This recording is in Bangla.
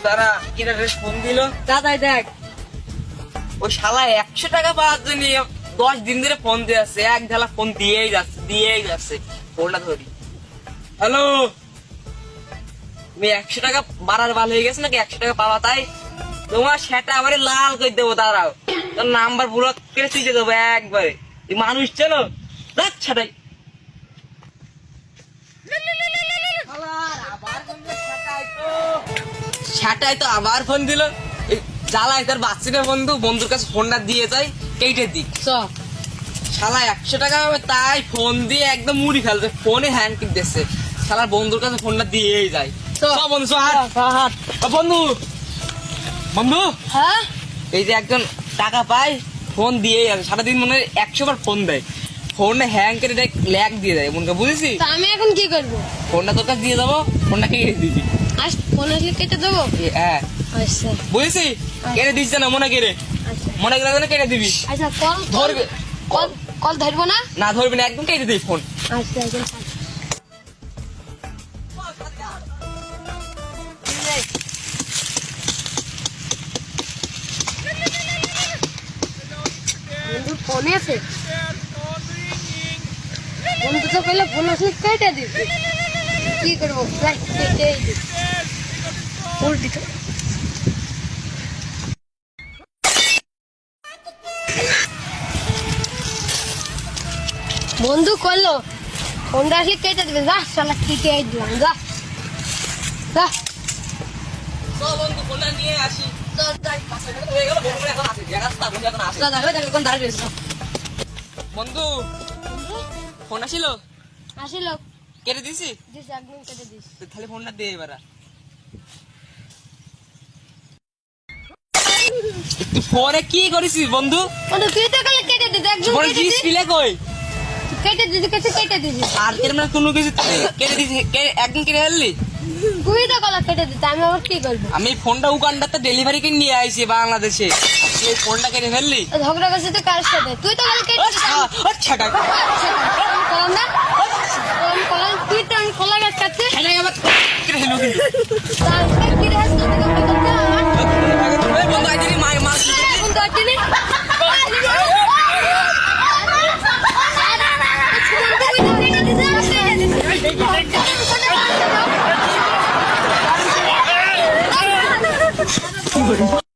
তারা কিনা ড্রেস ফোন দিল দাদাই দেখ ওই শালা 100 টাকা পাওয়ার জন্য 10 দিন ধরে ফোন দিয়ে যাচ্ছে, এক ঢালা ফোন দিয়েই যাচ্ছে। ফোনটা ধরি। হ্যালো, তুমি 100 টাকা বাড়ার ভালো হয়ে গেছে নাকি? 100 টাকা পাওয়া তাই তোমার সেটা আমারে লাল করে দেবো। দাঁড়াও, তোর নাম্বার ব্লক করে তুলে দেবো একবারে। এই মানুষ চলো সেটাই সেটাই তো আবার ফোন দিল। জ্বালায় তার বাচ্চাটা বন্ধুর কাছে ফোনটা দিয়ে যায়, কেটে দিক শালা 100 টাকা হবে তাই ফোন দিয়ে একদম মুড়ি ফেলছে। ফোনে হ্যান্ড কিক দিচ্ছে, শালার বন্ধুর কাছে ফোনটা দিয়েই যায়। বন্ধু বন্ধু বন্ধু হ্যাঁ এই যে একজন টাকা পায় ফোন দিয়েই আছে, সারাদিন মনে হয় 100 বার ফোন দেয়। ফোনটা হ্যাং করে ল্যাগ দিয়ে দেয় মনকে, বুঝেছি? তা আমি এখন কি করবো? ফোনটা তোর কাছে দিয়ে যাবো, ফোনটা কেটে দিবি। আজ ফোন আসলে কেটে দেবো। হ্যাঁ আচ্ছা বুঝেছি, কেটে দিচ্ছে না মনে করে, আচ্ছা মনে করে যেন কেটে দিবি। আচ্ছা কল ধরবে কল কল ধরবো না? না ধরবি না, একদম কেটে দিবি ফোন। আচ্ছা একদম বন্ধু ফোনে আছে, বন্ধু তো কইলে ফোন আসলে কেটে দিবি। কি করবো? কেটে দিবি। উল্টি তো বন্ধু করলো ফোনটা আসলে কেটে দিবে। যা শালা কেটে দিলাম, যা যা বন্ধু ফোনটা নিয়ে আসি। হয়ে গেল, বন্ধু এখন আসে, এখন আসে। দাদা ওই দেখো কোন দাঁড়িয়ে রয়েছে। বন্ধু ফোন আসিল, আসিল কেটে দিছি। দিস একদম কেটে দিস। খালি ফোনটা দে এবার। তুই ফোনে কি করেছিস বন্ধু? বন্ধু তুই তো কালে কেটে দিস, একদম ফোনে কেটে দিস। ডিসপ্লে কই? কেটে দিস, কেটে দিস। আর এর মানে কোনো কিছু কেটে দিছি, একদিন কেটে ফেললি। তুই তো কালে কেটে দিস, আমি আবার কি করবো? আমি ফোনটা উগান্ডাতে ডেলিভারি করে নিয়ে আইছি বাংলাদেশে, তুই ফোনটা কেটে ফেললি। ঝগড়া করছিস তুই কার সাথে? তুই তো কালে কেটে দিস। আচ্ছা টাকা কলম না কলম, তুই তো আমি খোলা গাছ কাটছিস। খেলে আবার কেটে ফেলবো কিন্তু। তারপরে কি রে? বন্ধু আইডিরি মার বন্ধু আসছিলি